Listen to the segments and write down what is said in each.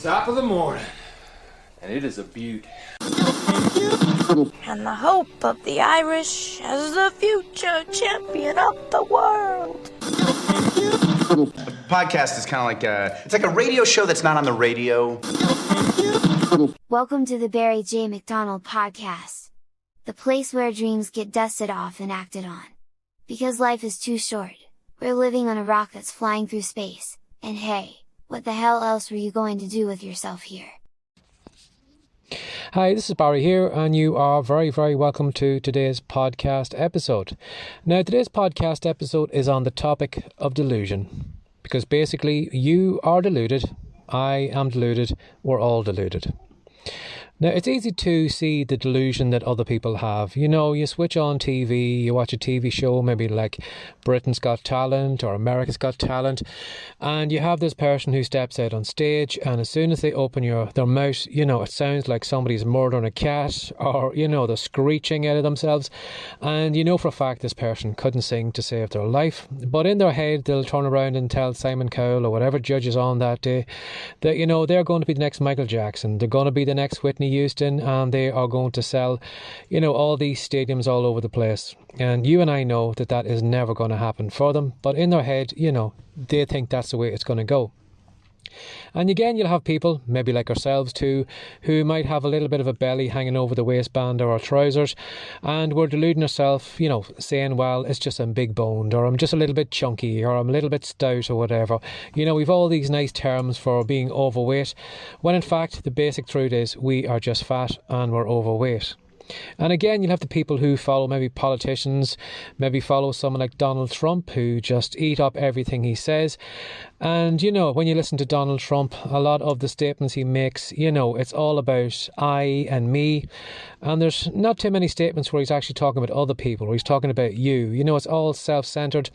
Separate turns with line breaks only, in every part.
top of the morning, and it is a beaut.
And the hope of the Irish as the future champion of the world.
A podcast is kind of like it's like a radio show that's not on the radio.
Welcome to the Barry J. McDonald podcast. The place where dreams get dusted off and acted on. Because life is too short. We're living on a rock that's flying through space, and hey, what the hell else were you going to do with yourself here?
Hi, this is Barry here, and you are very, very welcome to today's podcast episode. Now, today's podcast episode is on the topic of delusion, because basically you are deluded, I am deluded, we're all deluded. Now, it's easy to see the delusion that other people have. You know, you switch on TV, you watch a TV show, maybe like Britain's Got Talent or America's Got Talent, and you have this person who steps out on stage, and as soon as they open their mouth, you know, it sounds like somebody's murdering a cat, or, you know, they're screeching out of themselves, and you know for a fact this person couldn't sing to save their life, but in their head they'll turn around and tell Simon Cowell or whatever judge is on that day that, you know, they're going to be the next Michael Jackson, they're going to be the next Whitney Houston, and they are going to sell, you know, all these stadiums all over the place. And you and I know that that is never going to happen for them, but in their head, you know, they think that's the way it's going to go. And again, you'll have people, maybe like ourselves too, who might have a little bit of a belly hanging over the waistband or our trousers, and we're deluding ourselves, you know, saying, well, it's just I'm big boned, or I'm just a little bit chunky, or I'm a little bit stout, or whatever. You know, we've all these nice terms for being overweight, when in fact the basic truth is we are just fat and we're overweight. And again, you'll have the people who follow maybe politicians, maybe follow someone like Donald Trump, who just eat up everything he says. And, you know, when you listen to Donald Trump, a lot of the statements he makes, you know, it's all about I and me. And there's not too many statements where he's actually talking about other people, where he's talking about you. You know, it's all self-centered.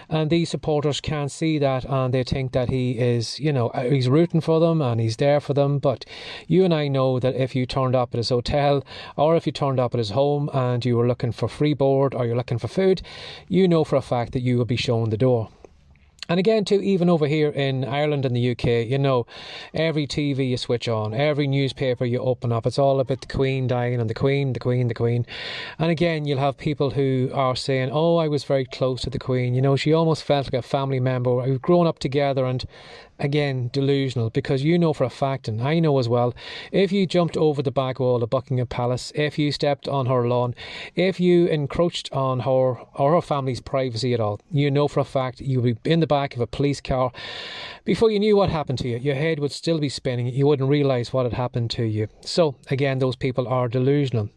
And these supporters can't see that, and they think that he is, you know, he's rooting for them and he's there for them. But you and I know that if you turned up at his hotel, or if you turned up at his home and you were looking for free board or you're looking for food, you know for a fact that you will be shown the door. And again, too, even over here in Ireland and the UK, you know, every TV you switch on, every newspaper you open up, it's all about the Queen dying and the Queen. And again, you'll have people who are saying, oh, I was very close to the Queen. You know, she almost felt like a family member. We've grown up together. And again, delusional, because you know for a fact, and I know as well, if you jumped over the back wall of Buckingham Palace, if you stepped on her lawn, if you encroached on her or her family's privacy at all, you know for a fact you would be in the back of a police car. Before you knew what happened to you, your head would still be spinning. You wouldn't realise what had happened to you. So again, those people are delusional.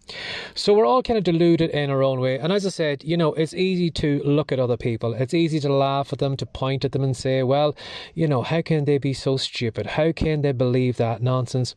So we're all kind of deluded in our own way. And as I said, you know, it's easy to look at other people. It's easy to laugh at them, to point at them and say, well, you know, how can they be so stupid? How can they believe that nonsense?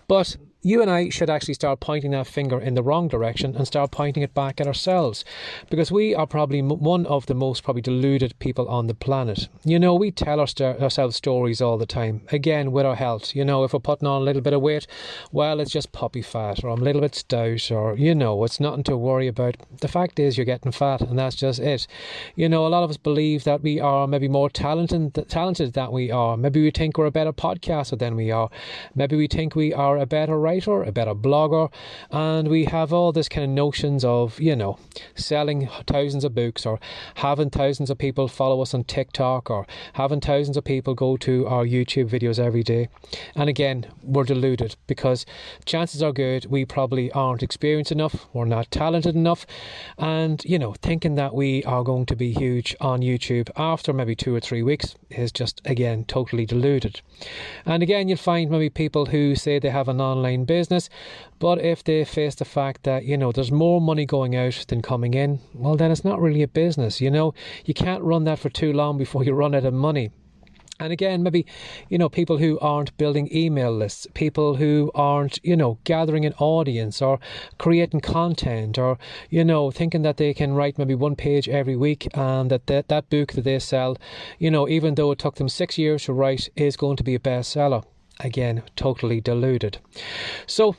But you and I should actually start pointing that finger in the wrong direction and start pointing it back at ourselves, because we are probably one of the most deluded people on the planet. You know, we tell ourselves stories all the time, again, with our health. You know, if we're putting on a little bit of weight, well, it's just puppy fat, or I'm a little bit stout, or, you know, it's nothing to worry about. The fact is you're getting fat, and that's just it. You know, a lot of us believe that we are maybe more talented than we are. Maybe we think we're a better podcaster than we are. Maybe we think we are a better writer, a better blogger, and we have all this kind of notions of, you know, selling thousands of books, or having thousands of people follow us on TikTok, or having thousands of people go to our YouTube videos every day. And again, we're deluded, because chances are good we probably aren't experienced enough, we're not talented enough, and, you know, thinking that we are going to be huge on YouTube after maybe 2 or 3 weeks is just, again, totally deluded. And again, you'll find maybe people who say they have an online business, but if they face the fact that, you know, there's more money going out than coming in, well, then it's not really a business. You know, you can't run that for too long before you run out of money. And again, maybe, you know, people who aren't building email lists, people who aren't, you know, gathering an audience or creating content, or, you know, thinking that they can write maybe one page every week, and that book that they sell, you know, even though it took them 6 years to write, is going to be a bestseller. Again, totally deluded. So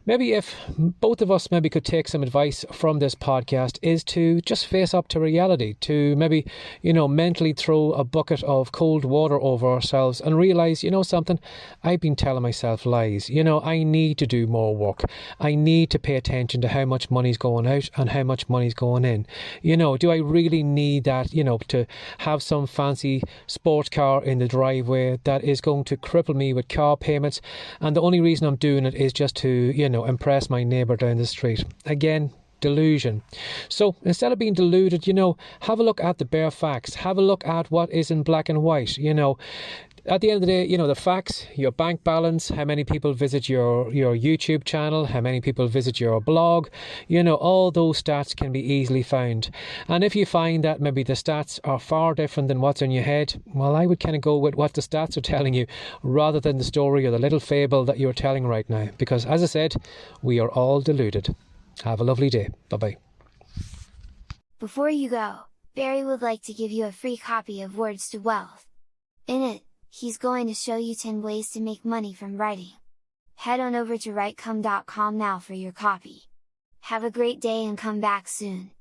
maybe if both of us maybe could take some advice from this podcast, is to just face up to reality, to maybe, mentally throw a bucket of cold water over ourselves and realise, something, I've been telling myself lies. I need to do more work. I need to pay attention to how much money's going out and how much money's going in. Do I really need that, to have some fancy sports car in the driveway that is going to cripple me with car payments, and the only reason I'm doing it is just to, impress my neighbour down the street? Again, delusion. So instead of being deluded, have a look at the bare facts. Have a look at what is in black and white. At the end of the day, the facts, your bank balance, how many people visit your YouTube channel, how many people visit your blog, all those stats can be easily found. And if you find that maybe the stats are far different than what's in your head, well, I would kind of go with what the stats are telling you rather than the story or the little fable that you're telling right now. Because as I said, we are all deluded. Have a lovely day. Bye-bye.
Before you go, Barry would like to give you a free copy of Words to Wealth. In it, he's going to show you 10 ways to make money from writing. Head on over to writecome.com now for your copy. Have a great day and come back soon.